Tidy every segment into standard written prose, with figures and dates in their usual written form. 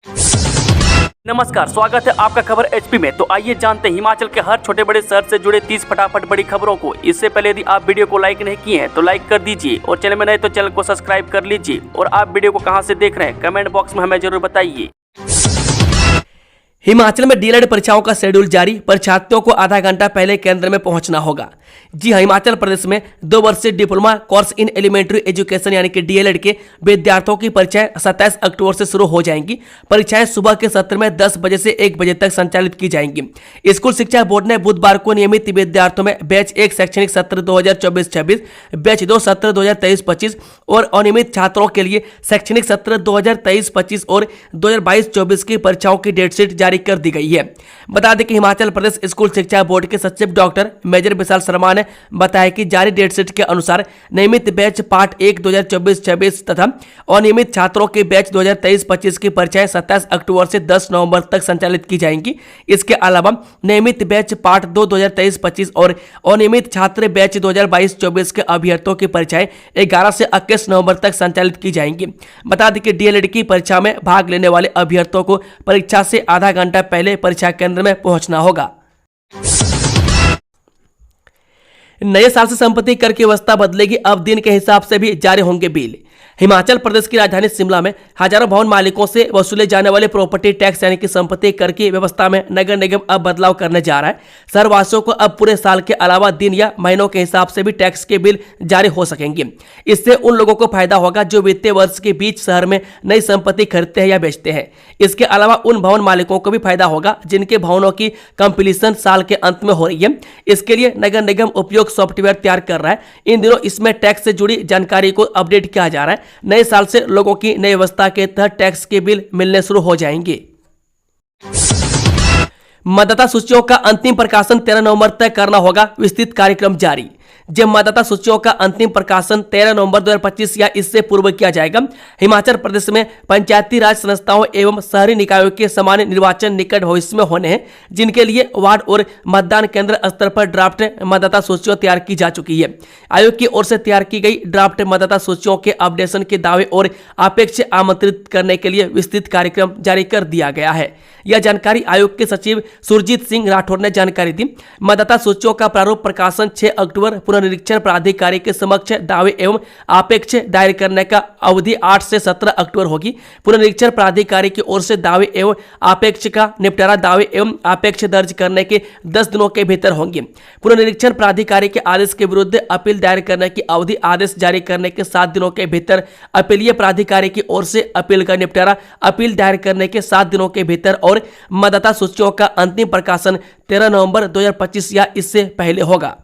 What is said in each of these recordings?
नमस्कार, स्वागत है आपका खबर एचपी में। तो आइए जानते हैं हिमाचल के हर छोटे बड़े शहर से जुड़े 30 फटाफट बड़ी खबरों को। इससे पहले यदि आप वीडियो को लाइक नहीं किए हैं तो लाइक कर दीजिए और चैनल में नए तो चैनल को सब्सक्राइब कर लीजिए। और आप वीडियो को कहां से देख रहे हैं कमेंट बॉक्स में हमें जरूर बताइए। हिमाचल में डीएलएड परीक्षाओं का शेड्यूल जारी, परीक्षार्थियों को आधा घंटा पहले केंद्र में पहुंचना होगा। जी हां, हिमाचल प्रदेश में 2 वर्षीय diploma course in elementary education यानी कि डीएलएड के विद्यार्थियों की परीक्षाएं 27 अक्टूबर से शुरू हो जाएंगी। परीक्षाएं सुबह के सत्र में 10 बजे से 1 बजे तक संचालित की जाएंगी। स्कूल शिक्षा बोर्ड ने बुधवार को नियमित विद्यार्थियों में बैच 1 शैक्षणिक सत्र 2024-26, बैच 2 सत्र 2023-25 और अनियमित छात्रों के लिए शैक्षणिक सत्र 2023-25 और 2022-24 की परीक्षाओं की डेटशीट जारी कर दी गई है। बता दें कि हिमाचल प्रदेश स्कूल शिक्षा बोर्ड के सचिव डॉक्टर मेजर विशाल शर्मा ने बताया कि जारी डेटशीट के अनुसार नियमित बैच पार्ट 1 2024-26 तथा अनियमित छात्रों के बैच 2023-25 की परीक्षाएं 27 अक्टूबर से 10 नवंबर तक संचालित की जाएंगी। इसके अलावा नियमित बैच पार्ट 2 2023-25 और अनियमित छात्र बैच 2022-24 के अभ्यर्थियों की परीक्षाएं 11 से 21 नवंबर तक संचालित की जाएंगी। बता दें कि डीएलएड की परीक्षा में भाग लेने वाले अभ्यर्थियों को परीक्षा से आधा घंटा पहले परीक्षा केंद्र में पहुंचना होगा। नए साल से संपत्ति कर की व्यवस्था बदलेगी, अब दिन के हिसाब से भी जारी होंगे बिल। हिमाचल प्रदेश की राजधानी शिमला में हजारों भवन मालिकों से वसूले जाने वाले प्रॉपर्टी टैक्स यानी कि संपत्ति कर की व्यवस्था में नगर निगम अब बदलाव करने जा रहा है। शहरवासियों को अब पूरे साल के अलावा दिन या महीनों के हिसाब से भी टैक्स के बिल जारी हो सकेंगे। इससे उन लोगों को फायदा होगा जो वित्तीय वर्ष के बीच शहर में नई संपत्ति खरीदते हैं या बेचते हैं। इसके अलावा उन भवन मालिकों को भी फायदा होगा जिनके भवनों की कंप्लीशन साल के अंत में हो रही है। इसके लिए नगर निगम उपयोग सॉफ्टवेयर तैयार कर रहा है। इन दिनों इसमें टैक्स से जुड़ी जानकारी को अपडेट किया जा रहा है। नए साल से लोगों की नई व्यवस्था के तहत टैक्स के बिल मिलने शुरू हो जाएंगे। मतदाता सूचियों का अंतिम प्रकाशन 13 नवंबर तक करना होगा, विस्तृत कार्यक्रम जारी। जब मतदाता सूचियों का अंतिम प्रकाशन 13 नवंबर 2025 या इससे पूर्व किया जाएगा। हिमाचल प्रदेश में पंचायती राज संस्थाओं एवं शहरी निकायों के सामान्य निर्वाचन निकट भविष्य में होने हैं, जिनके लिए वार्ड और मतदान केंद्र स्तर पर ड्राफ्ट मतदाता सूचियां तैयार की जा चुकी है। आयोग की ओर से तैयार की गई ड्राफ्ट मतदाता सूचियों के अपडेशन के दावे और अपेक्ष आमंत्रित करने के लिए विस्तृत कार्यक्रम जारी कर दिया गया है। यह जानकारी आयोग के सचिव सुरजीत सिंह राठौर ने जानकारी दी। मतदाता सूचियों का प्रारूप प्रकाशन 6 अक्टूबर पुनरीक्षण प्राधिकारी के समक्ष दावे एवं आपेक्ष दायर करने का अवधि 8 से 17 अक्टूबर होगी। पुनरीक्षण प्राधिकारी की ओर से दावे एवं आपेक्ष का निपटारा दावे एवं आपेक्ष दर्ज करने के 10 दिनों के भीतर होंगे। पुनरीक्षण प्राधिकारी के आदेश के विरुद्ध अपील दायर करने की अवधि आदेश जारी करने के 7 दिनों के भीतर, अपीलीय प्राधिकारी की ओर से अपील का निपटारा अपील दायर करने के 7 दिनों के भीतर और मतदाता सूचियों का अंतिम प्रकाशन 13 नवंबर 2025 या इससे पहले होगा।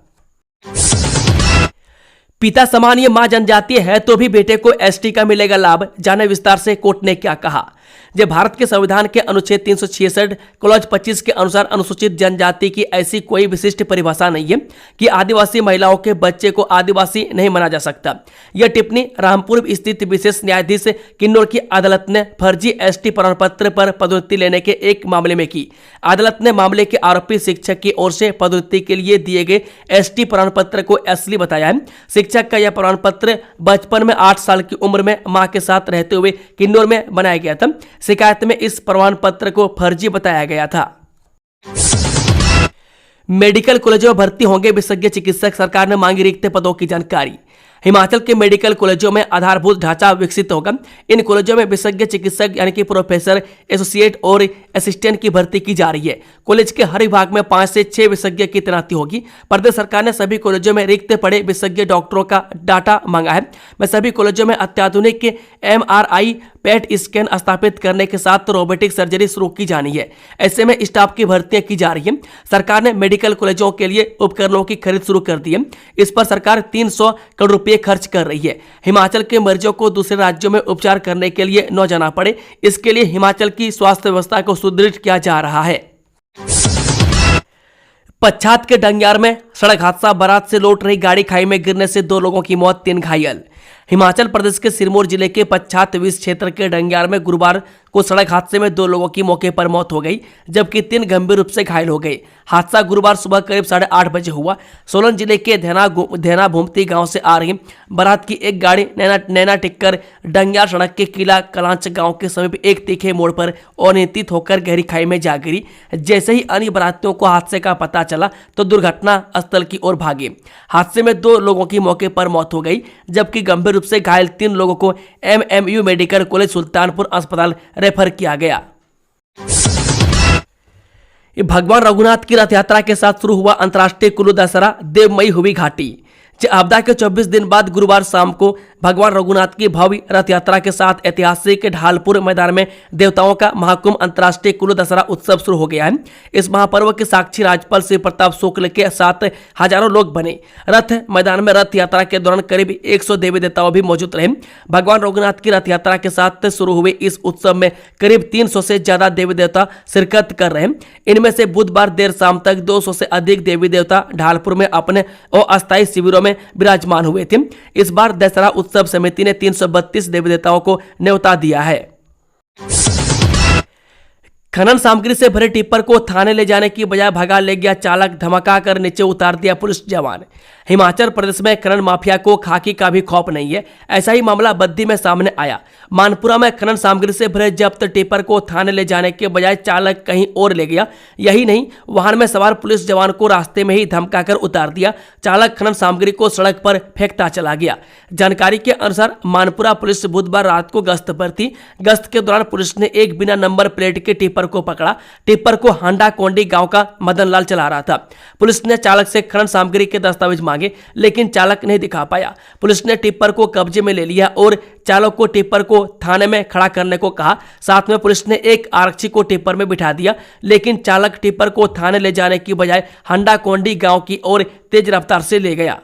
पिता समान ये मां जनजातीय है तो भी बेटे को एसटी का मिलेगा लाभ, जाने विस्तार से कोर्ट ने क्या कहा। जब भारत के संविधान के अनुच्छेद 366 क्लॉज 25 के अनुसार अनुसूचित जनजाति की ऐसी कोई विशिष्ट परिभाषा नहीं है कि आदिवासी महिलाओं के बच्चे को आदिवासी नहीं माना जा सकता। यह टिप्पणी रामपुर स्थित विशेष न्यायाधीश किन्नौर की अदालत ने फर्जी एसटी प्रमाण पत्र पर पदोन्नति लेने के एक मामले में की। अदालत ने मामले के आरोपी शिक्षक की ओर से पदोन्नति के लिए दिए गए एसटी प्रमाण पत्र को असली बताया है। शिक्षक का यह प्रमाण पत्र बचपन में 8 साल की उम्र में मां के साथ रहते हुए किन्नौर में बनाया गया था। शिकायत में इस प्रमाण पत्र को फर्जी बताया गया था। मेडिकल कॉलेजों में भर्ती होंगे विशेषज्ञ चिकित्सक, सरकार ने मांगी रिक्त पदों की जानकारी। हिमाचल के मेडिकल कॉलेजों में आधारभूत ढांचा विकसित होगा। इन कॉलेजों में विशेषज्ञ चिकित्सक यानी कि प्रोफेसर, एसोसिएट और असिस्टेंट की भर्ती की जा रही है। कॉलेज के हर विभाग में 5 से 6 विशेषज्ञ की तैनाती होगी। प्रदेश सरकार ने सभी कॉलेजों में रिक्त पड़े विशेषज्ञ डॉक्टरों का डाटा मांगा है। मैं सभी कॉलेजों में अत्याधुनिक MRI पेट स्कैन स्थापित करने के साथ रोबोटिक सर्जरी शुरू की जानी है। ऐसे में स्टाफ की भर्तियां की जा रही है। सरकार ने मेडिकल कॉलेजों के लिए उपकरणों की खरीद शुरू कर दी है। इस पर सरकार 300 करोड़ रुपए खर्च कर रही है। हिमाचल के मरीजों को दूसरे राज्यों में उपचार करने के लिए न जाना पड़े, इसके लिए हिमाचल की स्वास्थ्य व्यवस्था को सुदृढ़ किया जा रहा है। पच्छाद के डंगियार में सड़क हादसा, बारात से लौट रही गाड़ी खाई में गिरने से 2 लोगों की मौत, 3 घायल। हिमाचल प्रदेश के सिरमौर जिले के पच्छाद विस क्षेत्र के डंग्यार में गुरुवार को सड़क हादसे में 2 लोगों की मौके पर मौत हो गई, जबकि 3 गंभीर रूप से घायल हो गए। हादसा गुरुवार सुबह करीब 8:30 बजे हुआ। सोलन जिले के धैना भूमती गांव से आ रही बारात की एक गाड़ी नैना टिक्कर डंग्यार सड़क के किला कलांच गांव के समीप एक तीखे मोड़ पर अनियंत्रित होकर गहरी खाई में जा गिरी। जैसे ही अन्य बारातियों को हादसे का पता चला तो दुर्घटना स्थल की ओर भागे। हादसे में 2 लोगों की मौके पर मौत हो गई, जबकि गंभीर रूप से घायल 3 लोगों को MMU मेडिकल कॉलेज सुल्तानपुर अस्पताल रेफर किया गया। भगवान रघुनाथ की रथ यात्रा के साथ शुरू हुआ अंतर्राष्ट्रीय कुल्लू दशहरा, देवमयी हुई घाटी। आपदा के 24 दिन बाद गुरुवार शाम को भगवान रघुनाथ की भव्य रथ यात्रा के साथ ऐतिहासिक ढालपुर मैदान में देवताओं का महाकुंभ अंतर्राष्ट्रीय कुल्लू दशहरा उत्सव शुरू हो गया है। इस महापर्व के साक्षी राज्यपाल श्री प्रताप शुक्ल के साथ हजारों लोग बने। रथ मैदान में रथ यात्रा के दौरान करीब 100 देवी देवताओं भी मौजूद रहे। भगवान रघुनाथ की रथ यात्रा के साथ शुरू हुए इस उत्सव में करीब 300 से ज्यादा देवी देवता शिरकत कर रहे हैं। इनमें से बुधवार देर शाम तक 200 से अधिक देवी देवता ढालपुर में अपने अस्थायी शिविरों में विराजमान हुए थे। इस बार दशहरा उत्सव समिति ने 332 देवी देवताओं को न्योता दिया है। खनन सामग्री से भरे टिप्पर को थाने ले जाने की बजाय भगा ले गया चालक, धमका कर नीचे उतार दिया पुलिस जवान। हिमाचल प्रदेश में खनन माफिया को खाकी का भी खौफ नहीं है। ऐसा ही मामला बद्दी में सामने आया। मानपुरा में खनन सामग्री से भरे जब्त टिप्पर को थाने ले जाने के बजाय चालक कहीं और ले गया। यही नहीं, वाहन में सवार पुलिस जवान को रास्ते में ही धमका कर उतार दिया। चालक खनन सामग्री को सड़क पर फेंकता चला गया। जानकारी के अनुसार मानपुरा पुलिस बुधवार रात को गश्त पर थी। गश्त के दौरान पुलिस ने एक बिना नंबर प्लेट के टिप्पर को पकड़ा। टिप्पर को हांडा कोंडी गांव का मदन लाल चला रहा था। पुलिस ने चालक से खनन सामग्री के दस्तावेज मांगे, लेकिन चालक नहीं दिखा पाया। पुलिस ने टिप्पर को कब्जे में ले लिया और चालक को टिप्पर को थाने में खड़ा करने को कहा। साथ में पुलिस ने एक आरक्षी को टिप्पर में बिठा दिया, लेकिन चालक टिप्पर को थाने ले जाने की बजाय हांडा कोंडी गांव की ओर तेज रफ्तार से ले गया।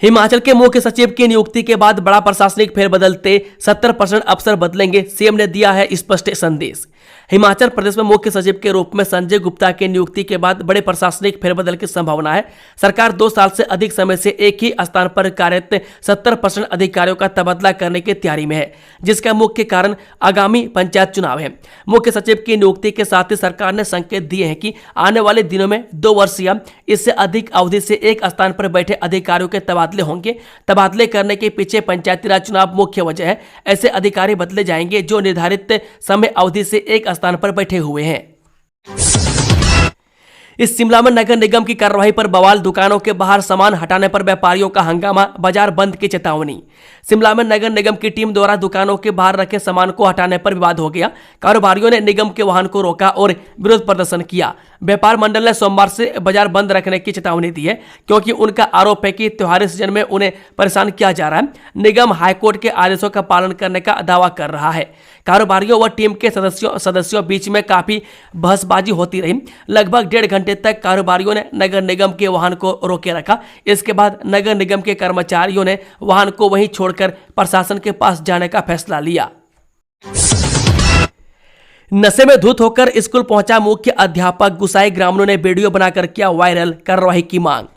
हिमाचल के मुख्य सचिव की नियुक्ति के बाद बड़ा प्रशासनिक फेरबदल, 70% अफसर बदलेंगे, सीएम ने दिया है स्पष्ट संदेश। हिमाचल प्रदेश में मुख्य सचिव के रूप में संजय गुप्ता की नियुक्ति के बाद बड़े प्रशासनिक फेरबदल की संभावना है। सरकार 2 साल से अधिक समय से एक ही स्थान पर कार्यरत 70% अधिकारियों का तबादला करने की तैयारी में है, जिसका मुख्य कारण आगामी पंचायत चुनाव है। मुख्य सचिव की नियुक्ति के साथ ही सरकार ने संकेत दिए हैं कि आने वाले दिनों में 2 वर्ष या इससे अधिक अवधि से एक स्थान पर बैठे अधिकारियों के तबादले होंगे। तबादले करने के पीछे पंचायती राज चुनाव मुख्य वजह है। ऐसे अधिकारी बदले जाएंगे जो निर्धारित समय अवधि से एक स्थान पर बैठे हुए हैं। इस शिमला में नगर निगम की कार्रवाई पर बवाल, दुकानों के बाहर सामान हटाने पर व्यापारियों का हंगामा, बाजार बंद की चेतावनी। शिमला में नगर निगम की टीम द्वारा दुकानों के बाहर रखे सामान को हटाने पर विवाद हो गया। कारोबारियों ने निगम के वाहन को रोका और विरोध प्रदर्शन किया। व्यापार मंडल ने सोमवार से बाजार बंद रखने की चेतावनी दी है, क्योंकि उनका आरोप है कि त्योहारी सीजन में उन्हें परेशान किया जा रहा है। निगम हाईकोर्ट के आदेशों का पालन करने का दावा कर रहा है। कारोबारियों व टीम के सदस्यों बीच में काफी बहसबाजी होती रही। लगभग 1.5 घंटे तक कारोबारियों ने नगर निगम के वाहन को रोके रखा। इसके बाद नगर निगम के कर्मचारियों ने वाहन को वहीं छोड़कर प्रशासन के पास जाने का फैसला लिया। नशे में धुत होकर स्कूल पहुंचा मुख्य अध्यापक, गुस्साए ग्रामीणों ने वीडियो बनाकर किया वायरल, कार्रवाई की मांग।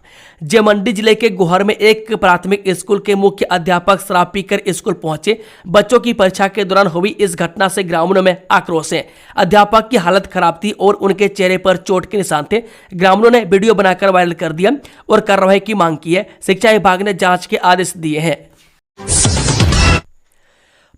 मंडी जिले के गोहर में एक प्राथमिक स्कूल के मुख्य अध्यापक शराब पीकर स्कूल पहुंचे। बच्चों की परीक्षा के दौरान हुई इस घटना से ग्रामीणों में आक्रोश है। अध्यापक की हालत खराब थी और उनके चेहरे पर चोट के निशान थे। ग्रामीणों ने वीडियो बनाकर वायरल कर दिया और कार्रवाई की मांग की है। शिक्षा विभाग ने जांच के आदेश दिए हैं।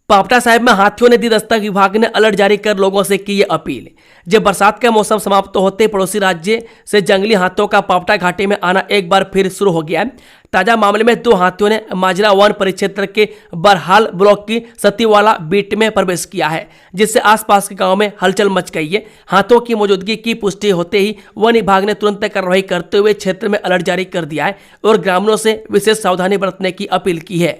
पावटा साहिब में हाथियों ने दी दस्तक, विभाग ने अलर्ट जारी कर लोगों से की ये अपील। जब बरसात का मौसम समाप्त होते पड़ोसी राज्य से जंगली हाथियों का पावटा घाटी में आना एक बार फिर शुरू हो गया है। ताजा मामले में 2 हाथियों ने माजरा वन परिक्षेत्र के बरहाल ब्लॉक की सतीवाला बीट में प्रवेश किया है, जिससे आसपास के गांव में हलचल मच गई है। हाथियों की मौजूदगी की पुष्टि होते ही वन विभाग ने तुरंत कार्रवाई करते हुए क्षेत्र में अलर्ट जारी कर दिया है और ग्रामीणों से विशेष सावधानी बरतने की अपील की है।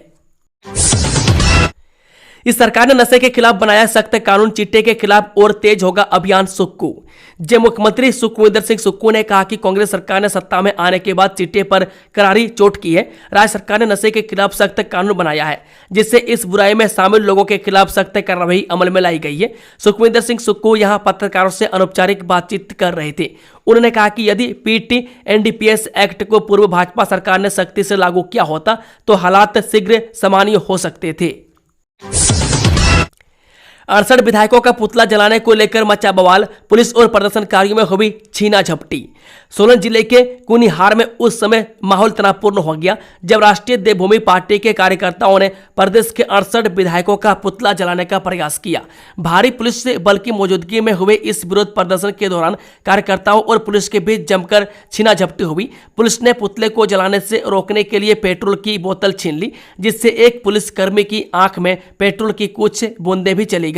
इस सरकार ने नशे के खिलाफ बनाया सख्त कानून, चिट्टे के खिलाफ और तेज होगा अभियान सुक्कू। जब मुख्यमंत्री सुखविंदर सिंह सुक्कू ने कहा कि कांग्रेस सरकार ने सत्ता में आने के बाद चिट्टे पर करारी चोट की है। राज्य सरकार ने नशे के खिलाफ सख्त कानून बनाया है, जिससे इस बुराई में शामिल लोगों के खिलाफ सख्त कार्रवाई अमल में लाई गई है। सुखविंदर सिंह सुक्कू यहां पत्रकारों से अनौपचारिक बातचीत कर रहे थे। उन्होंने कहा कि यदि पीटी एनडीपीएस एक्ट को पूर्व भाजपा सरकार ने सख्ती से लागू किया होता तो हालात शीघ्र सामान्य हो सकते थे। 68 विधायकों का पुतला जलाने को लेकर मचा बवाल, पुलिस और प्रदर्शनकारियों में हुई छीना झपटी। सोलन जिले के कुनिहार में उस समय माहौल तनावपूर्ण हो गया जब राष्ट्रीय देवभूमि पार्टी के कार्यकर्ताओं ने प्रदेश के 68 विधायकों का पुतला जलाने का प्रयास किया। भारी पुलिस बल की मौजूदगी में हुए इस विरोध प्रदर्शन के दौरान कार्यकर्ताओं और पुलिस के बीच जमकर छीना झपटी हुई। पुलिस ने पुतले को जलाने से रोकने के लिए पेट्रोल की बोतल छीन ली, जिससे एक पुलिसकर्मी की आंख में पेट्रोल की कुछ बूंदें भी चली गई।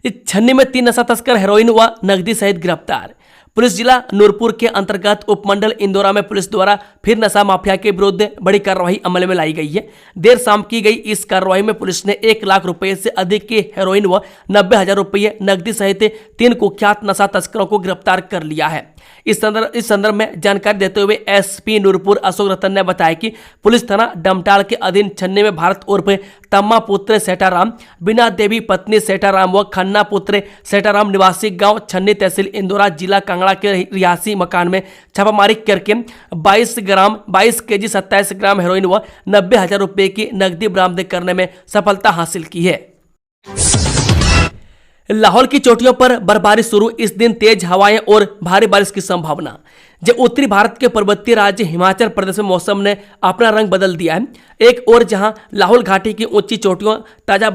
इस छन्नी में 3 नशा तस्कर, हेरोइन व नकदी सहित गिरफ्तार। पुलिस जिला नूरपुर के अंतर्गत उपमंडल इंदौरा में पुलिस द्वारा फिर नशा माफिया के विरुद्ध बड़ी कार्रवाई अमल में लाई गई है। देर शाम की गई इस कार्रवाई में पुलिस ने 1 लाख रुपए से अधिक की हेरोइन व 90,000 रुपये नकदी सहित 3 कुख्यात नशा तस्करों को गिरफ्तार कर लिया है। इस संदर्भ में जानकारी देते हुए एसपी नूरपुर अशोक रतन ने बताया कि पुलिस थाना डमटाल के अधीन छन्नी में भारत उर्फ तम्मा पुत्र सेठाराम, बिना देवी पत्नी सेठाराम व खन्ना पुत्र सेठाराम निवासी गांव छन्नी तहसील इंदौरा जिला कांगड़ा के रिहायशी मकान में छापामारी करके 22 केजी 27 ग्राम हेरोइन व 90,000 रुपये की नकदी बरामद करने में सफलता हासिल की है। लाहौल की चोटियों पर बर्फबारी शुरू, इस दिन तेज हवाएं और भारी बारिश की संभावना। जब उत्तरी भारत के पर्वतीय राज्य हिमाचल प्रदेश में मौसम ने अपना रंग बदल दिया है। एक और जहां लाहौल घाटी की ऊंची चोटियों ताजा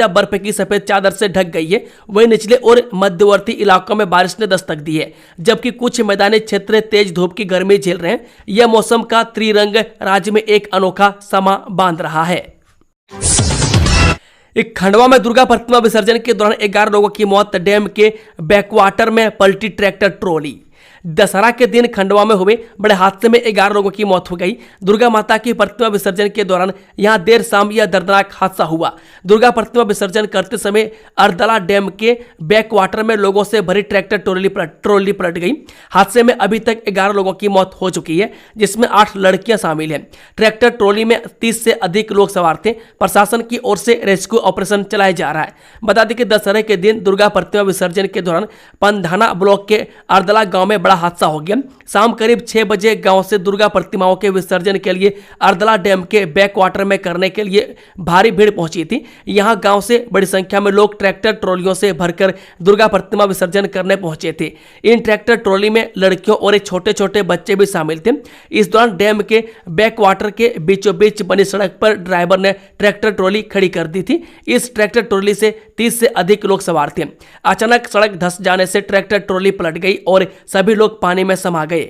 बर्फ की सफेद चादर से ढक गई है, वहीं निचले और मध्यवर्ती इलाकों में बारिश ने दस्तक दी है, जबकि कुछ मैदानी क्षेत्र तेज धूप की गर्मी झेल रहे हैं। यह मौसम का त्रिरंग राज्य में एक अनोखा समा बांध रहा है। खंडवा में दुर्गा प्रतिमा विसर्जन के दौरान 11 लोगों की मौत, डैम के बैकवाटर में पलटी ट्रैक्टर ट्रॉली। दशहरा के दिन खंडवा में हुए बड़े हादसे में 11 लोगों की मौत हो गई। दुर्गा माता की प्रतिमा विसर्जन के दौरान यहां देर शाम यह दर्दनाक हादसा हुआ। दुर्गा प्रतिमा विसर्जन करते समय अरदला डैम के बैकवाटर में लोगों से भरी ट्रैक्टर ट्रॉली पलट गई। हादसे में अभी तक 11 लोगों की मौत हो चुकी है, जिसमें 8 लड़कियां शामिल हैं। ट्रैक्टर ट्रॉली में 30 से अधिक लोग सवार थे। प्रशासन की ओर से रेस्क्यू ऑपरेशन चलाया जा रहा है। बता दें कि दशहरे के दिन दुर्गा प्रतिमा विसर्जन के दौरान पंधाना ब्लॉक के अरदला गांव में हादसा हो गया। शाम करीब 6 बजे गांव से दुर्गा प्रतिमाओं के विसर्जन के लिए अरदला डैम के बैकवाटर में करने के लिए भारी भीड़ पहुंची थी। यहां गांव से बड़ी संख्या में लोग ट्रैक्टर ट्रॉलियों से भरकर दुर्गा प्रतिमा विसर्जन करने पहुंचे थे। इन ट्रैक्टर ट्रॉली में लड़कियों और छोटे छोटे बच्चे भी शामिल थे। इस दौरान डैम के बैकवाटर के बीचों बीच बनी सड़क पर ड्राइवर ने ट्रैक्टर ट्रॉली खड़ी कर दी थी। इस ट्रैक्टर ट्रॉली से 30 से अधिक लोग सवार थे। अचानक सड़क धंस जाने से ट्रैक्टर ट्रॉली पलट गई और सभी लोग पानी में समा गए।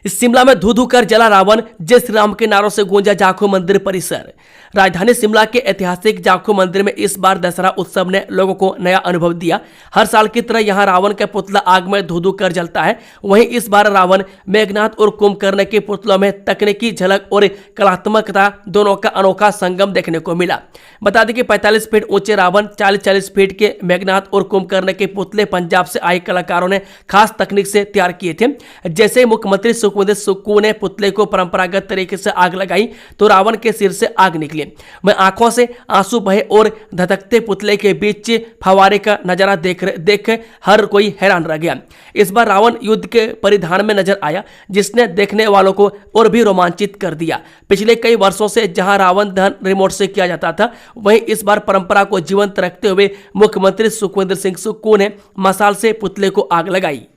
शिमला में धू धू कर जला रावण, जय श्री राम के नारों से गूंजा जाखू मंदिर परिसर। राजधानी शिमला के ऐतिहासिक जाखू मंदिर में इस बार दशहरा उत्सव ने लोगों को नया अनुभव दिया। हर साल की तरह यहां रावण का पुतला आग में धू धू कर जलता है। वहीं इस बार रावण, मेघनाथ और कुंभकर्ण के पुतलों में तकनीकी झलक और कलात्मकता दोनों का अनोखा संगम देखने को मिला। बता दें कि 45 फीट ऊंचे रावण, 40-40 फीट के मेघनाथ और कुंभकर्ण के पुतले पंजाब से आए कलाकारों ने खास तकनीक से तैयार किए थे। जैसे मुख्यमंत्री सुखविंदर सुक्कू ने पुतले को परंपरागत तरीके से आग लगाई तो रावण के सिर से आग निकली। वह आंखों से आंसू बहे और धधकते पुतले के बीच फवारे का नजारा देख हर कोई हैरान रह गया। इस बार रावण युद्ध के परिधान में नजर आया, जिसने देखने वालों को और भी रोमांचित कर दिया। पिछले कई वर्षों से जहां रावण दहन रिमोट से किया जाता था, वहीं इस बार परंपरा को जीवंत रखते हुए मुख्यमंत्री सुखविंदर सिंह सुक्कू ने मशाल से पुतले को आग लगाई।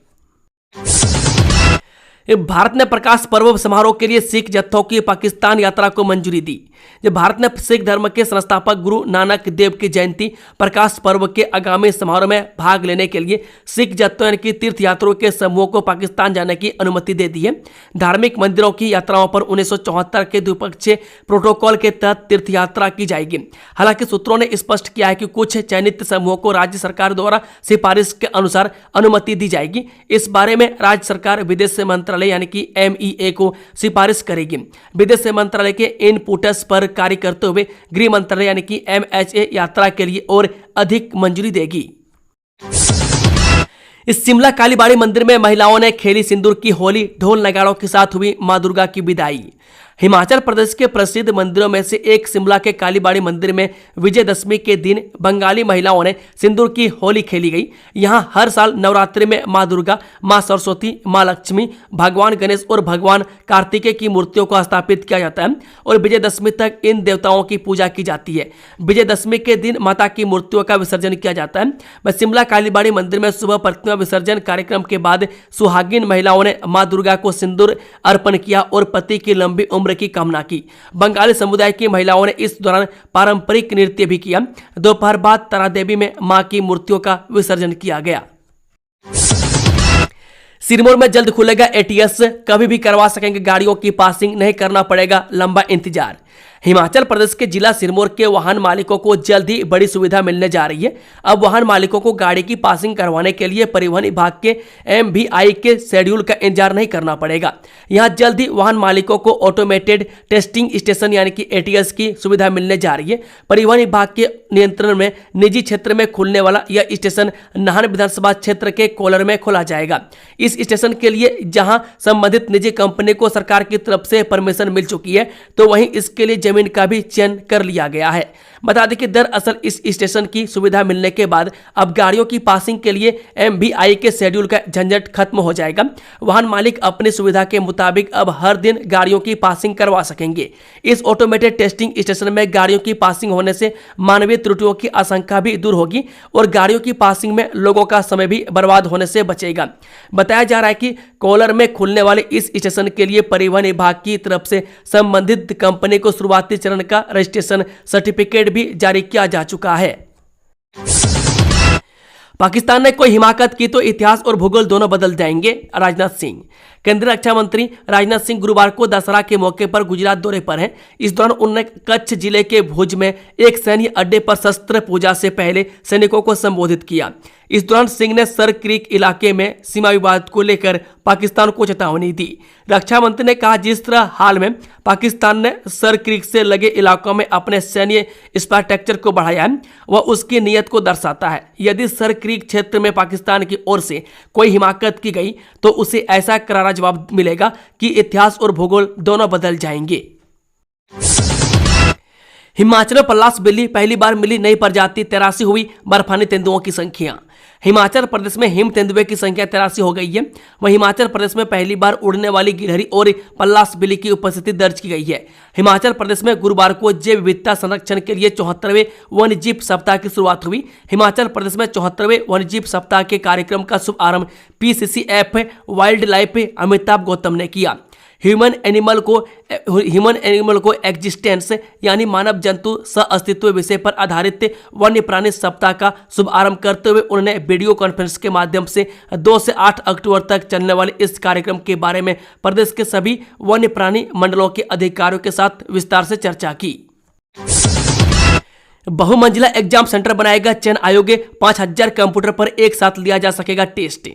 भारत ने प्रकाश पर्व समारोह के लिए सिख जत्थों की पाकिस्तान यात्रा को मंजूरी दी। जब भारत ने सिख धर्म के संस्थापक गुरु नानक देव की जयंती प्रकाश पर्व के आगामी समारोह में भाग लेने के लिए सिख जत्थों यानी कि तीर्थ यात्रियों के समूह को पाकिस्तान जाने की अनुमति दे दी है। धार्मिक मंदिरों की यात्राओं पर 1974 के द्विपक्षीय प्रोटोकॉल के तहत तीर्थ यात्रा की जाएगी। हालांकि सूत्रों ने स्पष्ट किया है कि कुछ चयनित समूहों को राज्य सरकार द्वारा सिफारिश के अनुसार अनुमति दी जाएगी। इस बारे में राज्य सरकार विदेश मंत्रालय मंत्रालय यानी कि MEA को सिफारिश करेगी। विदेश मंत्रालय के इनपुट्स पर कार्य करते हुए गृह मंत्रालय यानी कि MHA यात्रा के लिए और अधिक मंजूरी देगी। इस शिमला कालीबाड़ी मंदिर में महिलाओं ने खेली सिंदूर की होली, ढोल नगाड़ों के साथ हुई मां दुर्गा की विदाई। हिमाचल प्रदेश के प्रसिद्ध मंदिरों में से एक शिमला के कालीबाड़ी मंदिर में विजयदशमी के दिन बंगाली महिलाओं ने सिंदूर की होली खेली गई। यहां हर साल नवरात्रि में मां दुर्गा, मां सरस्वती, मां लक्ष्मी, भगवान गणेश और भगवान कार्तिकेय की मूर्तियों को स्थापित किया जाता है और विजयदशमी तक इन देवताओं की पूजा की जाती है। विजयदशमी के दिन माता की मूर्तियों का विसर्जन किया जाता है। वह शिमला कालीबाड़ी मंदिर में सुबह प्रतिमा विसर्जन कार्यक्रम के बाद सुहागिन महिलाओं ने मां दुर्गा को सिंदूर अर्पण किया और पति की लंबी उम्र की कामना की। बंगाली समुदाय की महिलाओं ने इस दौरान पारंपरिक नृत्य भी किया। दोपहर बाद तारा देवी में मां की मूर्तियों का विसर्जन किया गया। सिरमौर में जल्द खुलेगा ATS, कभी भी करवा सकेंगे गाड़ियों की पासिंग, नहीं करना पड़ेगा लंबा इंतजार। हिमाचल प्रदेश के जिला सिरमौर के वाहन मालिकों को जल्द ही बड़ी सुविधा मिलने जा रही है। अब वाहन मालिकों को गाड़ी की पासिंग करवाने के लिए परिवहन विभाग के MVI के शेड्यूल का इंतजार नहीं करना पड़ेगा। यहां जल्द ही वाहन मालिकों को ऑटोमेटेड टेस्टिंग स्टेशन यानी कि ATS की सुविधा मिलने जा रही है। परिवहन विभाग के नियंत्रण में निजी क्षेत्र में खुलने वाला यह स्टेशन नाहन विधानसभा क्षेत्र के कोलर में खोला जाएगा। इस स्टेशन के लिए जहां संबंधित निजी कंपनी को सरकार की तरफ से परमिशन मिल चुकी है, तो वहीं इसके लिए जमीन का भी चयन कर लिया गया है। बता दें कि दरअसल इस स्टेशन की सुविधा मिलने के बाद अब गाड़ियों की पासिंग के लिए MVI के शेड्यूल का झंझट खत्म हो जाएगा। वाहन मालिक अपनी सुविधा के मुताबिक अब हर दिन गाड़ियों की पासिंग करवा सकेंगे। इस ऑटोमेटेड टेस्टिंग स्टेशन में गाड़ियों की पासिंग होने से मानवीय त्रुटियों की आशंका भी दूर होगी और गाड़ियों की पासिंग में लोगों का समय भी बर्बाद होने से बचेगा। बताया जा रहा है कि कोलर में खुलने वाले इस स्टेशन के लिए परिवहन विभाग की तरफ से संबंधित कंपनी को शुरुआती चरण का रजिस्ट्रेशन सर्टिफिकेट भी जारी किया जा चुका है। पाकिस्तान ने कोई हिमाकत की तो इतिहास और भूगोल दोनों बदल जाएंगे, राजनाथ सिंह। केंद्रीय रक्षा मंत्री राजनाथ सिंह गुरुवार को दशहरा के मौके पर गुजरात दौरे पर हैं। इस दौरान उन्होंने कच्छ जिले के भुज में एक सैन्य अड्डे पर शस्त्र पूजा से पहले सैनिकों को संबोधित किया। इस दौरान सिंह ने सर क्रीक इलाके में सीमा विवाद को लेकर पाकिस्तान को चेतावनी दी। रक्षा मंत्री ने कहा, जिस तरह हाल में पाकिस्तान ने सर क्रीक से लगे इलाकों में अपने सैन्य इंफ्रास्ट्रक्चर को बढ़ाया है, वह उसकी नीयत को दर्शाता है। यदि सर क्रीक क्षेत्र में पाकिस्तान की ओर से कोई हिमाकत की गई तो उसे ऐसा करारा जवाब मिलेगा कि इतिहास और भूगोल दोनों बदल जाएंगे। हिमाचल में पल्लास बिल्ली पहली बार मिली नई प्रजाति, 83 हुई बर्फानी तेंदुओं की संख्या। हिमाचल प्रदेश में हिम तेंदुए की संख्या 83 हो गई है। वहीं हिमाचल प्रदेश में पहली बार उड़ने वाली गिलहरी और पल्लास बिल्ली की उपस्थिति दर्ज की गई है। हिमाचल प्रदेश में गुरुवार को जैव विविधता संरक्षण के लिए 74वें वन्यजीव सप्ताह की शुरुआत हुई। हिमाचल प्रदेश में 74वें वन्यजीव सप्ताह के कार्यक्रम का शुभारंभ PCCF wild life Amitabh Gautam ने किया। ह्यूमन एनिमल को एग्जिस्टेंस यानी मानव जंतु सह अस्तित्व विषय पर आधारित वन्य प्राणी सप्ताह का शुभारंभ करते हुए उन्होंने वीडियो कॉन्फ्रेंस के माध्यम से 2 से 8 अक्टूबर तक चलने वाले इस कार्यक्रम के बारे में प्रदेश के सभी वन्य प्राणी मंडलों के अधिकारियों के साथ विस्तार से चर्चा की। बहुमंजिला एग्जाम सेंटर बनाएगा चयन आयोग, 5000 कंप्यूटर पर एक साथ लिया जा सकेगा टेस्ट।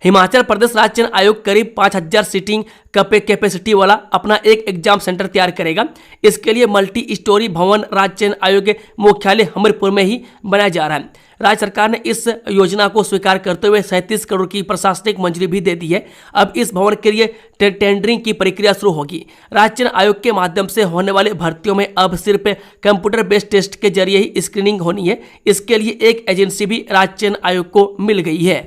हिमाचल प्रदेश राज्य चयन आयोग करीब 5000 सीटिंग कैपेसिटी वाला अपना एक एग्जाम सेंटर तैयार करेगा। इसके लिए मल्टी स्टोरी भवन राज्य चयन आयोग मुख्यालय हमीरपुर में ही बनाया जा रहा है। राज्य सरकार ने इस योजना को स्वीकार करते हुए 37 करोड़ की प्रशासनिक मंजूरी भी दे दी है। अब इस भवन के लिए टेंडरिंग की प्रक्रिया शुरू होगी। राज्य चयन आयोग के माध्यम से होने वाले भर्तियों में अब सिर्फ कंप्यूटर बेस्ड टेस्ट के जरिए ही स्क्रीनिंग होनी है। इसके लिए एक एजेंसी भी राज्य चयन आयोग को मिल गई है।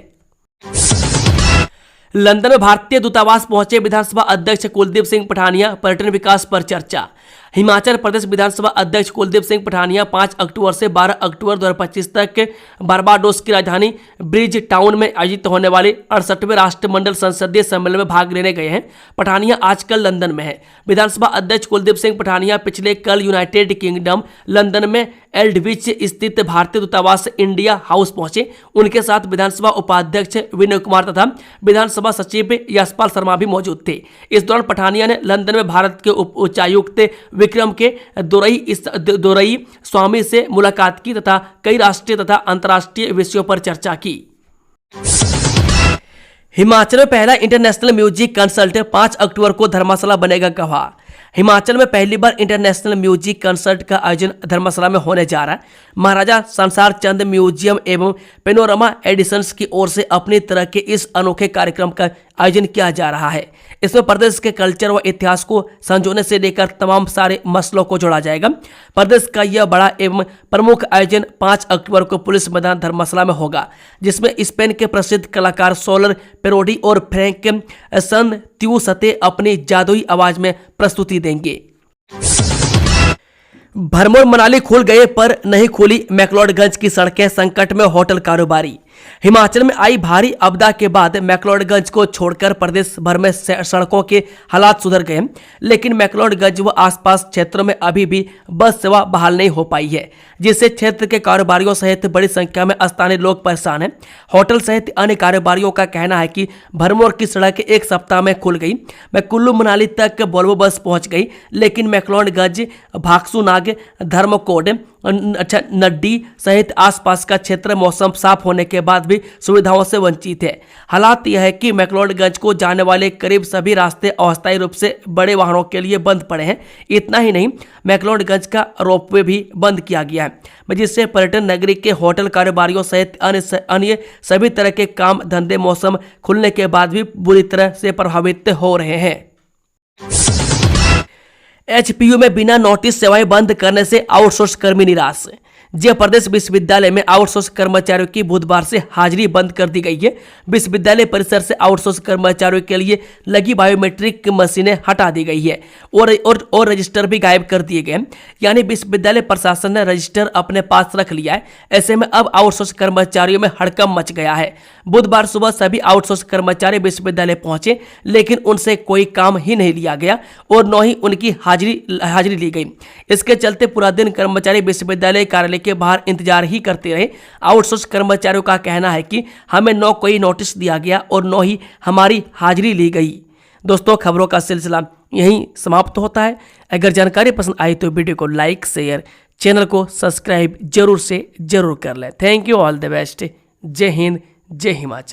लंदन में भारतीय दूतावास पहुंचे विधानसभा अध्यक्ष कुलदीप सिंह पठानिया, पर्यटन विकास पर चर्चा। हिमाचल प्रदेश विधानसभा अध्यक्ष कुलदीप सिंह पठानिया 5 अक्टूबर से 12 अक्टूबर 2025 तक बारबाडोस की राजधानी ब्रिज टाउन में आयोजित होने वाले 68वें राष्ट्रमंडल संसदीय सम्मेलन में भाग लेने गए हैं। पठानिया आजकल लंदन में है। विधानसभा अध्यक्ष कुलदीप सिंह पठानिया पिछले कल यूनाइटेड किंगडम लंदन में एल्डविच स्थित भारतीय दूतावास इंडिया हाउस पहुंचे। उनके साथ विधानसभा उपाध्यक्ष विनय कुमार तथा विधानसभा सचिव यशपाल शर्मा भी मौजूद थे। इस दौरान पठानिया ने लंदन में भारत के उच्चायुक्त विक्रम के दोरई स्वामी से मुलाकात की तथा कई राष्ट्रीय तथा अंतर्राष्ट्रीय विषयों पर चर्चा की। हिमाचल में पहला इंटरनेशनल म्यूजिक कंसर्ट 5 अक्टूबर को धर्मशाला बनेगा गवाह। हिमाचल में पहली बार इंटरनेशनल म्यूजिक कंसर्ट का आयोजन धर्मशाला में होने जा रहा है। महाराजा संसार चंद म्यूजियम एवं पेनोरमा एडिशंस की ओर से अपनी तरह के इस अनोखे कार्यक्रम का आयोजन किया जा रहा है। इसमें प्रदेश के कल्चर व इतिहास को संजोने से लेकर तमाम सारे मसलों को जोड़ा जाएगा। प्रदेश का यह बड़ा एवं प्रमुख आयोजन 5 अक्टूबर को पुलिस मैदान धर्मशाला में होगा, जिसमें स्पेन के प्रसिद्ध कलाकार सोलर पेरोडी और फ्रैंक सन त्यूसते अपनी जादुई आवाज में प्रस्तुति देंगे। भरमौर मनाली खुल गए पर नहीं खुली मैक्लोडगंज की सड़कें, संकट में होटल कारोबारी। हिमाचल में आई भारी आपदा के बाद मैक्लोडगंज को छोड़कर प्रदेश भर में सड़कों के हालात सुधर गए, लेकिन मैक्लोडगंज व आसपास क्षेत्रों में अभी भी बस सेवा बहाल नहीं हो पाई है, जिससे क्षेत्र के कारोबारियों सहित बड़ी संख्या में स्थानीय लोग परेशान हैं। होटल सहित अन्य कारोबारियों का कहना है कि भरमौर की सड़कें एक सप्ताह में खुल गई। मैं कुल्लू मनाली तक वोल्वो बस पहुंच गई, लेकिन मैक्लोडगंज, भागसूनाग, धर्मकोट, नड्डी सहित आसपास का क्षेत्र मौसम साफ होने के बाद भी सुविधाओं से वंचित है। हालात यह है कि मैक्लोडगंज को जाने वाले करीब सभी रास्ते अस्थायी रूप से बड़े वाहनों के लिए बंद पड़े हैं। इतना ही नहीं, मैक्लोडगंज का रोपवे भी बंद किया गया है, जिससे पर्यटन नगरी के होटल कारोबारियों सहित अन्य सभी तरह के काम धंधे मौसम खुलने के बाद भी बुरी तरह से प्रभावित हो रहे हैं। एचपीयू में बिना नोटिस सेवाएं बंद करने से आउटसोर्स कर्मी निराश। जय प्रदेश विश्वविद्यालय में आउटसोर्स कर्मचारियों की बुधवार से हाजिरी बंद कर दी गई है। विश्वविद्यालय परिसर से आउटसोर्स कर्मचारियों के लिए लगी बायोमेट्रिक मशीनें हटा दी गई है और रजिस्टर भी गायब कर दिए गए। यानी विश्वविद्यालय प्रशासन ने रजिस्टर अपने पास रख लिया है। ऐसे में अब आउटसोर्स कर्मचारियों में हड़कंप मच गया है। बुधवार सुबह सभी आउटसोर्स कर्मचारी विश्वविद्यालय पहुंचे, लेकिन उनसे कोई काम ही नहीं लिया गया और न ही उनकी हाजिरी ली गई। इसके चलते पूरा दिन कर्मचारी विश्वविद्यालय कार्यालय के बाहर इंतजार ही करते रहे। आउटसोर्स कर्मचारियों का कहना है कि हमें न कोई नोटिस दिया गया और न ही हमारी हाजिरी ली गई। दोस्तों, खबरों का सिलसिला यहीं समाप्त होता है। अगर जानकारी पसंद आई तो वीडियो को लाइक, शेयर, चैनल को सब्सक्राइब जरूर कर लें। Thank you, all the best. जय हिंद, जय हिमाचल।